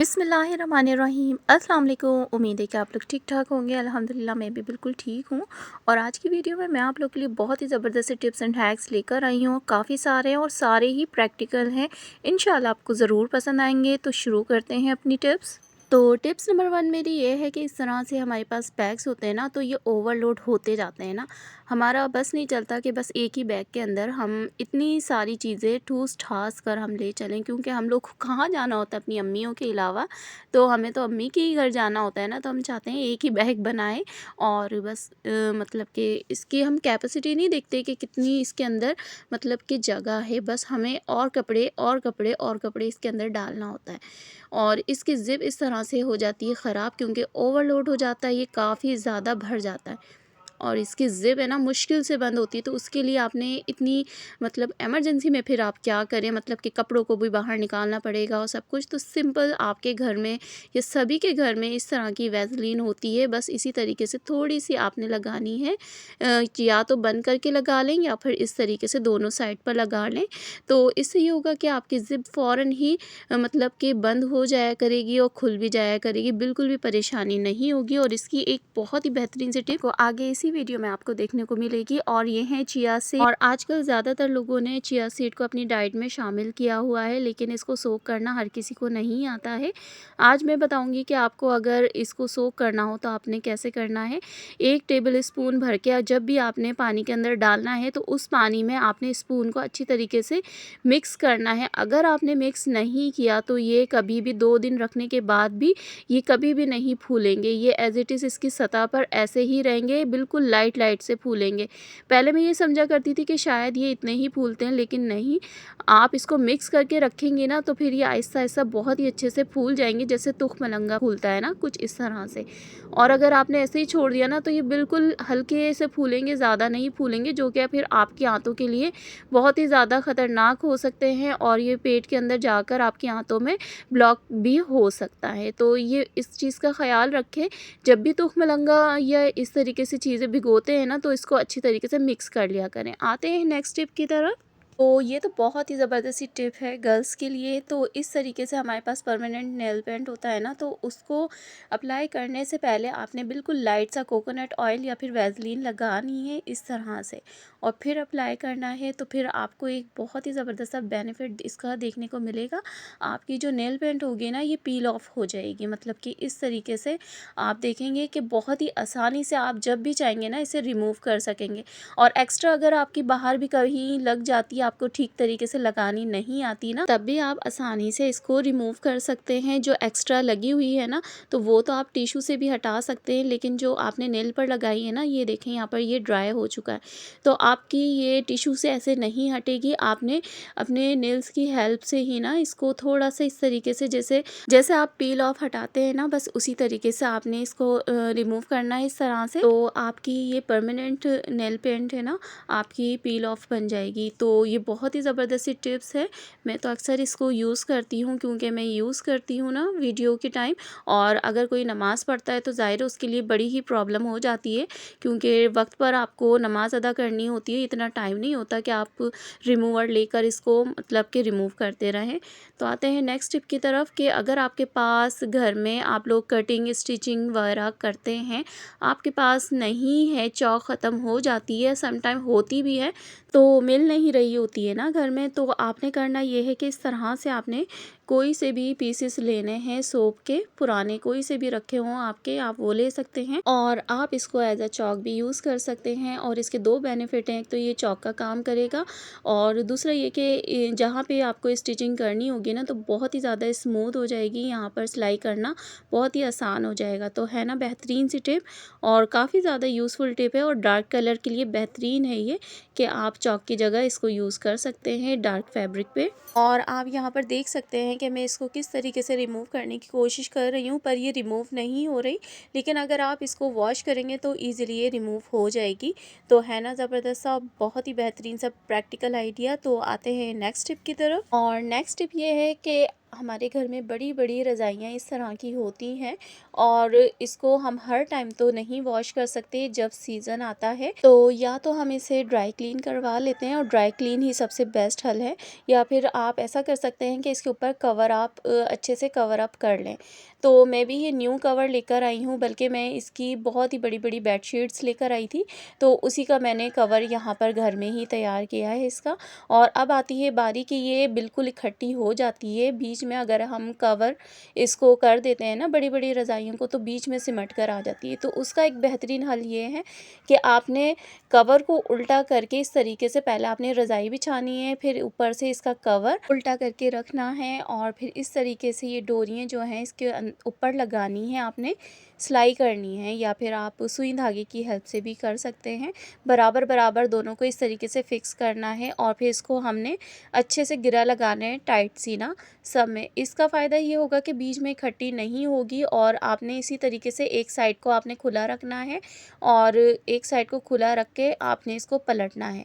बिस्मिल्लाहिर्रहमानिर्रहीम। अस्सलाम वालेकुम। उम्मीद है कि आप लोग ठीक ठाक होंगे। अल्हम्दुलिल्लाह मैं भी बिल्कुल ठीक हूँ। और आज की वीडियो में मैं आप लोग के लिए बहुत ही ज़बरदस्त टिप्स एंड हैक्स लेकर आई हूँ। काफ़ी सारे हैं और सारे ही प्रैक्टिकल हैं। इंशाल्लाह आपको ज़रूर पसंद आएंगे। तो शुरू करते हैं अपनी टिप्स। तो टिप्स नंबर 1 मेरी ये है कि इस तरह से हमारे पास बैग्स होते हैं ना, तो ये ओवरलोड होते जाते हैं ना। हमारा बस नहीं चलता कि बस एक ही बैग के अंदर हम इतनी सारी चीज़ें ठूस ठास कर हम ले चलें, क्योंकि हम लोग को कहाँ जाना होता है अपनी अम्मियों के अलावा। तो हमें तो अम्मी के ही घर जाना होता है ना, तो हम चाहते हैं एक ही बैग बनाएं। और बस मतलब कि इसकी हम कैपेसिटी नहीं देखते कि कितनी इसके अंदर मतलब कि जगह है। बस हमें और कपड़े और कपड़े और कपड़े इसके अंदर डालना होता है। और इसकी ज़िप इस तरह से हो जाती है ख़राब, क्योंकि ओवरलोड हो जाता है, ये काफ़ी ज़्यादा भर जाता है। और इसकी ज़िप है ना मुश्किल से बंद होती है। तो उसके लिए आपने इतनी मतलब इमरजेंसी में फिर आप क्या करें, मतलब कि कपड़ों को भी बाहर निकालना पड़ेगा और सब कुछ। तो सिंपल आपके घर में या सभी के घर में इस तरह की वैसलीन होती है। बस इसी तरीके से थोड़ी सी आपने लगानी है। या तो बंद करके लगा लें या फिर इस तरीके से दोनों साइड पर लगा लें। तो इससे ये होगा कि आपकी ज़िप फ़ौरन ही मतलब कि बंद हो जाया करेगी और खुल भी जाया करेगी। बिल्कुल भी परेशानी नहीं होगी। और इसकी एक बहुत ही बेहतरीन सी टिप को आगे इसी वीडियो में आपको देखने को मिलेगी, और ये है चिया सीड। और आजकल ज़्यादातर लोगों ने चिया सीड को अपनी डाइट में शामिल किया हुआ है, लेकिन इसको सोक करना हर किसी को नहीं आता है। आज मैं बताऊंगी कि आपको अगर इसको सोक करना हो तो आपने कैसे करना है। 1 टेबल स्पून भर के जब भी आपने पानी के अंदर डालना है, तो उस पानी में आपने स्पून को अच्छी तरीके से मिक्स करना है। अगर आपने मिक्स नहीं किया तो ये कभी भी 2 दिन रखने के बाद भी ये कभी भी नहीं फूलेंगे। ये एज इट इज़ इसकी सतह पर ऐसे ही रहेंगे, बिल्कुल लाइट लाइट से फूलेंगे। पहले मैं ये समझा करती थी कि शायद ये इतने ही फूलते हैं, लेकिन नहीं। आप इसको मिक्स करके रखेंगे ना, तो फिर ये आहिस्ता आहिस्ता बहुत ही अच्छे से फूल जाएंगे, जैसे तुख मलंगा फूलता है ना, कुछ इस तरह से। और अगर आपने ऐसे ही छोड़ दिया ना, तो ये बिल्कुल हल्के से फूलेंगे, ज़्यादा नहीं फूलेंगे, जो कि फिर आपकी आंतों के लिए बहुत ही ज़्यादा ख़तरनाक हो सकते हैं। और ये पेट के अंदर जाकर आपकी आंतों में ब्लॉक भी हो सकता है। तो ये इस चीज़ का ख़याल रखें। जब भी तुख मलंगा या इस तरीके से चीज़ें भिगोते हैं ना, तो इसको अच्छी तरीके से मिक्स कर लिया करें। आते हैं नेक्स्ट टिप की तरफ। तो ये तो बहुत ही ज़बरदस्त सी टिप है गर्ल्स के लिए। तो इस तरीके से हमारे पास परमानेंट नेल पेंट होता है ना, तो उसको अप्लाई करने से पहले आपने बिल्कुल लाइट सा कोकोनट ऑयल या फिर वैसलीन लगानी है इस तरह से, और फिर अप्लाई करना है। तो फिर आपको एक बहुत ही ज़बरदस्त सा बेनिफिट इसका देखने को मिलेगा। आपकी जो नेल पेंट होगी ना, ये पील ऑफ हो जाएगी। मतलब कि इस तरीके से आप देखेंगे कि बहुत ही आसानी से आप जब भी चाहेंगे ना इसे रिमूव कर सकेंगे। और एक्स्ट्रा अगर आपकी बाहर भी कहीं लग जाती है, आपको ठीक तरीके से लगानी नहीं आती ना, तब भी आप आसानी से इसको रिमूव कर सकते हैं। जो एक्स्ट्रा लगी हुई है ना, तो वो तो आप टिश्यू से भी हटा सकते हैं, लेकिन जो आपने नेल पर लगाई है ना, ये देखें यहाँ पर ये ड्राई हो चुका है। तो आपकी ये टिश्यू से ऐसे नहीं हटेगी। आपने अपने नेल्स की हेल्प से ही ना इसको थोड़ा सा इस तरीके से, जैसे जैसे आप पील ऑफ हटाते हैं ना, बस उसी तरीके से आपने इसको रिमूव करना है इस तरह से। तो आपकी ये परमानेंट नेल पेंट है ना, आपकी पील ऑफ बन जाएगी। तो ये बहुत ही ज़बरदस्त सी टिप्स है। मैं तो अक्सर इसको यूज़ करती हूँ, क्योंकि मैं यूज़ करती हूँ ना वीडियो के टाइम। और अगर कोई नमाज़ पढ़ता है तो ज़ाहिर है उसके लिए बड़ी ही प्रॉब्लम हो जाती है, क्योंकि वक्त पर आपको नमाज़ अदा करनी होती है। इतना टाइम नहीं होता कि आप रिमूवर लेकर इसको मतलब कि रिमूव करते रहें। तो आते हैं नेक्स्ट टिप की तरफ कि अगर आपके पास घर में आप लोग कटिंग स्टिचिंग वगैरह करते हैं, आपके पास नहीं है, चॉक ख़त्म हो जाती है, सम टाइम होती भी है, तो मिल नहीं रही होती है ना घर में, तो आपने करना ये है कि इस तरह से आपने कोई से भी पीसेस लेने हैं सोप के, पुराने कोई से भी रखे हों आपके, आप वो ले सकते हैं। और आप इसको एज अ चॉक भी यूज़ कर सकते हैं। और इसके 2 बेनिफिट हैं। एक तो ये चॉक का काम करेगा, और दूसरा ये कि जहाँ पे आपको स्टिचिंग करनी होगी ना, तो बहुत ही ज़्यादा स्मूथ हो जाएगी। यहाँ पर सिलाई करना बहुत ही आसान हो जाएगा। तो है ना बेहतरीन सी टिप, और काफ़ी ज़्यादा यूज़फुल टिप है। और डार्क कलर के लिए बेहतरीन है ये, कि आप चॉक की जगह इसको यूज़ कर सकते हैं डार्क फैब्रिक पे। और आप यहाँ पर देख सकते हैं कि मैं इसको किस तरीके से रिमूव करने की कोशिश कर रही हूँ, पर ये रिमूव नहीं हो रही। लेकिन अगर आप इसको वॉश करेंगे तो ईज़िली ये रिमूव हो जाएगी। तो है ना ज़बरदस्त सा, बहुत ही बेहतरीन सा प्रैक्टिकल आइडिया। तो आते हैं नेक्स्ट टिप की तरफ। और नेक्स्ट टिप ये है कि हमारे घर में बड़ी बड़ी रज़ाइयाँ इस तरह की होती हैं और इसको हम हर टाइम तो नहीं वॉश कर सकते जब सीज़न आता है, तो या तो हम इसे ड्राई क्लीन करवा लेते हैं और ड्राई क्लीन ही सबसे बेस्ट हल है, या फिर आप ऐसा कर सकते हैं कि इसके ऊपर कवर आप अच्छे से कवर अप कर लें। तो मैं भी ये न्यू कवर लेकर आई हूँ, बल्कि मैं इसकी बहुत ही बड़ी बड़ी बेडशीट्स लेकर आई थी, तो उसी का मैंने कवर यहाँ पर घर में ही तैयार किया है इसका। और अब आती है बारी कि ये बिल्कुल इकट्ठी हो जाती है बीच में, अगर हम कवर इसको कर देते हैं ना बड़ी बड़ी रज़ाइयों को, तो बीच में सिमट कर आ जाती है। तो उसका एक बेहतरीन हल ये है कि आपने कवर को उल्टा करके इस तरीके से पहले आपने रज़ाई बिछानी है, फिर ऊपर से इसका कवर उल्टा करके रखना है और फिर इस तरीके से ये डोरियाँ जो हैं इसके ऊपर लगानी है, आपने सिलाई करनी है, या फिर आप सुई धागे की हेल्प से भी कर सकते हैं। बराबर बराबर दोनों को इस तरीके से फिक्स करना है और फिर इसको हमने अच्छे से गिरा लगाना है, टाइट सीना सब में। इसका फ़ायदा ये होगा कि बीच में इकट्ठी नहीं होगी और आपने इसी तरीके से एक साइड को आपने खुला रखना है और एक साइड को खुला रख के आपने इसको पलटना है।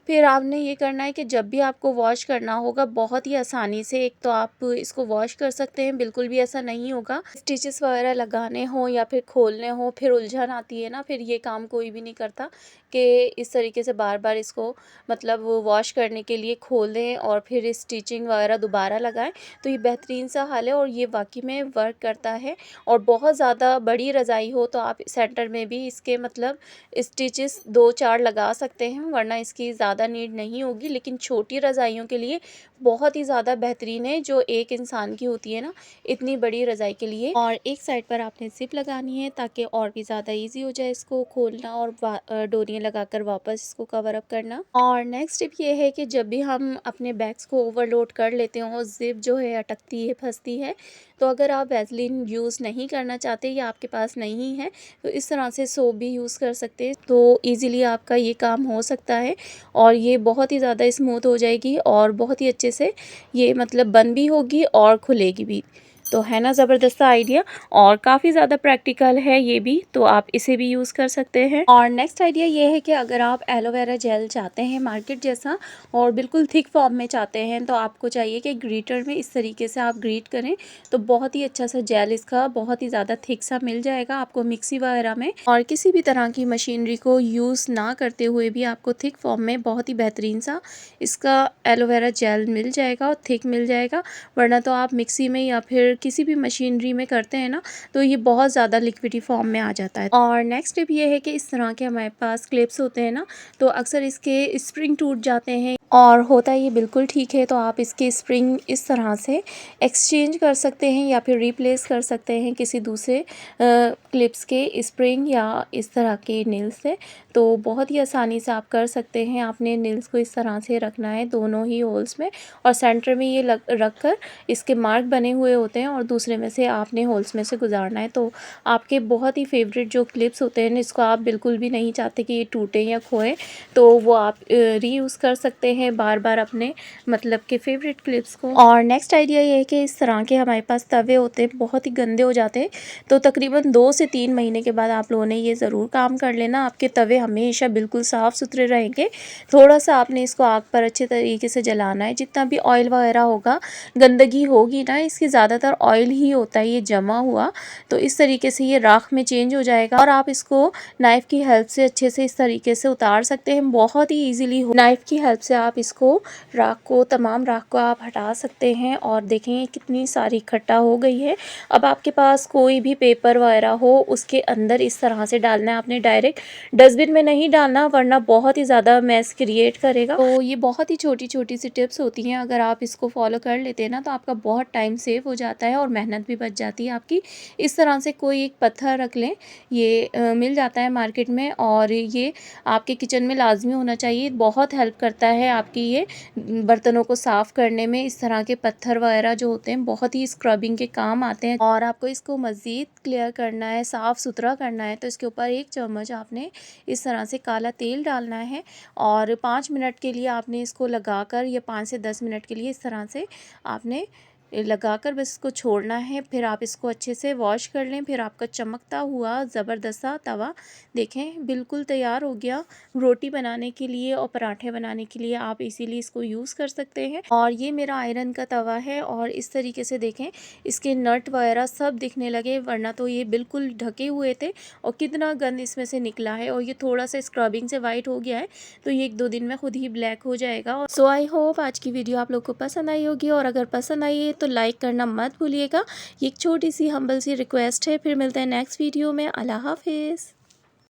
फिर आपने ये करना है कि जब भी आपको वॉश करना होगा बहुत ही आसानी से, एक तो आप इसको वॉश कर सकते हैं, बिल्कुल भी ऐसा नहीं होगा स्टिचेस वगैरह लगाने हो या फिर खोलने हो, फिर उलझन आती है ना, फिर ये काम कोई भी नहीं करता कि इस तरीके से बार बार इसको मतलब वॉश करने के लिए खोलें और फिर स्टिचिंग वगैरह दोबारा लगाएं। तो ये बेहतरीन सा हल है और ये वाकई में वर्क करता है। और बहुत ज़्यादा बड़ी रज़ाई हो तो आप सेंटर में भी इसके मतलब स्टिचेस 2-4 लगा सकते हैं, वरना इसकी ज़्यादा नीड नहीं होगी। लेकिन छोटी रज़ाइयों के लिए बहुत ही ज़्यादा बेहतरीन है, जो एक इंसान की होती है ना इतनी बड़ी रज़ाई के लिए। और एक साइड पर आपने ज़िप लगानी है ताकि और भी ज़्यादा इजी हो जाए इसको खोलना और डोरियाँ लगाकर वापस इसको कवर अप करना। और नेक्स्ट टिप ये है कि जब भी हम अपने बैग्स को ओवरलोड कर लेते हो, ज़िप जो है अटकती है, फंसती है, तो अगर आप वैसलीन यूज़ नहीं करना चाहते या आपके पास नहीं है, तो इस तरह से सोप भी यूज़ कर सकते हैं, तो ईज़िली आपका ये काम हो सकता है और ये बहुत ही ज़्यादा स्मूथ हो जाएगी और बहुत ही अच्छे से ये मतलब बंद भी होगी और खुलेगी भी। तो है ना ज़बरदस्त आइडिया और काफ़ी ज़्यादा प्रैक्टिकल है ये भी, तो आप इसे भी यूज़ कर सकते हैं। और नेक्स्ट आइडिया ये है कि अगर आप एलोवेरा जेल चाहते हैं मार्केट जैसा और बिल्कुल थिक फॉर्म में चाहते हैं, तो आपको चाहिए कि ग्रीटर में इस तरीके से आप ग्रीट करें, तो बहुत ही अच्छा सा जेल इसका बहुत ही ज़्यादा थिक सा मिल जाएगा आपको मिक्सी वगैरह में। और किसी भी तरह की मशीनरी को यूज़ ना करते हुए भी आपको थिक फॉर्म में बहुत ही बेहतरीन सा इसका एलोवेरा जेल मिल जाएगा और थिक मिल जाएगा। वरना तो आप मिक्सी में या फिर किसी भी मशीनरी में करते हैं ना, तो ये बहुत ज़्यादा लिक्विडी फॉर्म में आ जाता है। और नेक्स्ट टिप ये है कि इस तरह के हमारे पास क्लिप्स होते हैं ना, तो अक्सर इसके स्प्रिंग टूट जाते हैं और होता ये बिल्कुल ठीक है, तो आप इसके स्प्रिंग इस तरह से एक्सचेंज कर सकते हैं या फिर रिप्लेस कर सकते हैं किसी दूसरे क्लिप्स के स्प्रिंग या इस तरह के नील्स से। तो बहुत ही आसानी से आप कर सकते हैं। आपने नील्स को इस तरह से रखना है दोनों ही होल्स में और सेंटर में ये रख कर इसके मार्क बने हुए होते हैं और दूसरे में से आपने होल्स में से गुजारना है। तो आपके बहुत ही फेवरेट जो क्लिप्स होते हैं, इसको आप बिल्कुल भी नहीं चाहते कि ये टूटें या खोएं, तो वो आप रीयूज़ कर सकते हैं बार बार अपने मतलब के फेवरेट क्लिप्स को। और नेक्स्ट आइडिया ये है कि इस तरह के हमारे पास तवे होते हैं, बहुत ही गंदे हो जाते हैं, तो तकरीबन 2 से 3 महीने के बाद आप लोगों ने ये ज़रूर काम कर लेना, आपके तवे हमेशा बिल्कुल साफ़ सुथरे रहेंगे। थोड़ा सा आपने इसको आग पर अच्छे तरीके से जलाना है, जितना भी ऑयल वगैरह होगा, गंदगी होगी ना, इसकी ज़्यादातर ऑयल ही होता है ये जमा हुआ, तो इस तरीके से ये राख में चेंज हो जाएगा और आप इसको नाइफ़ की हेल्प से अच्छे से इस तरीके से उतार सकते हैं। बहुत ही ईजिली नाइफ़ की हेल्प से आप इसको तमाम राख को आप हटा सकते हैं। और देखें कितनी सारी इकट्ठा हो गई है। अब आपके पास कोई भी पेपर वगैरह हो, उसके अंदर इस तरह से डालना है, आपने डायरेक्ट डस्टबिन में नहीं डालना, वरना बहुत ही ज़्यादा मैस क्रिएट करेगा। तो ये बहुत ही छोटी छोटी सी टिप्स होती हैं, अगर आप इसको फॉलो कर लेते हैं ना, तो आपका बहुत टाइम सेव हो जाता है और मेहनत भी बच जाती है आपकी। इस तरह से कोई एक पत्थर रख लें, ये मिल जाता है मार्केट में और ये आपके किचन में लाजमी होना चाहिए। बहुत हेल्प करता है आपकी ये बर्तनों को साफ़ करने में। इस तरह के पत्थर वगैरह जो होते हैं बहुत ही स्क्रबिंग के काम आते हैं। और आपको इसको मज़ीद क्लियर करना है, साफ़ सुथरा करना है, तो इसके ऊपर 1 चम्मच आपने इस तरह से काला तेल डालना है और 5 मिनट के लिए आपने इसको लगाकर या 5 से 10 मिनट के लिए इस तरह से आपने लगाकर बस इसको छोड़ना है। फिर आप इसको अच्छे से वॉश कर लें। फिर आपका चमकता हुआ ज़बरदस्त सा तवा देखें बिल्कुल तैयार हो गया। रोटी बनाने के लिए और पराठे बनाने के लिए आप इसीलिए इसको यूज़ कर सकते हैं। और ये मेरा आयरन का तवा है और इस तरीके से देखें इसके नट वगैरह सब दिखने लगे, वरना तो ये बिल्कुल ढके हुए थे और कितना गंद इसमें से निकला है। और ये थोड़ा सा स्क्रबिंग से वाइट हो गया है, तो ये 1-2 दिन में खुद ही ब्लैक हो जाएगा। सो आई होप आज की वीडियो आप लोग को पसंद आई होगी, और अगर पसंद आई है तो लाइक करना मत भूलिएगा। ये एक छोटी सी हम्बल सी रिक्वेस्ट है। फिर मिलते हैं नेक्स्ट वीडियो में। अल्लाह हाफिज़।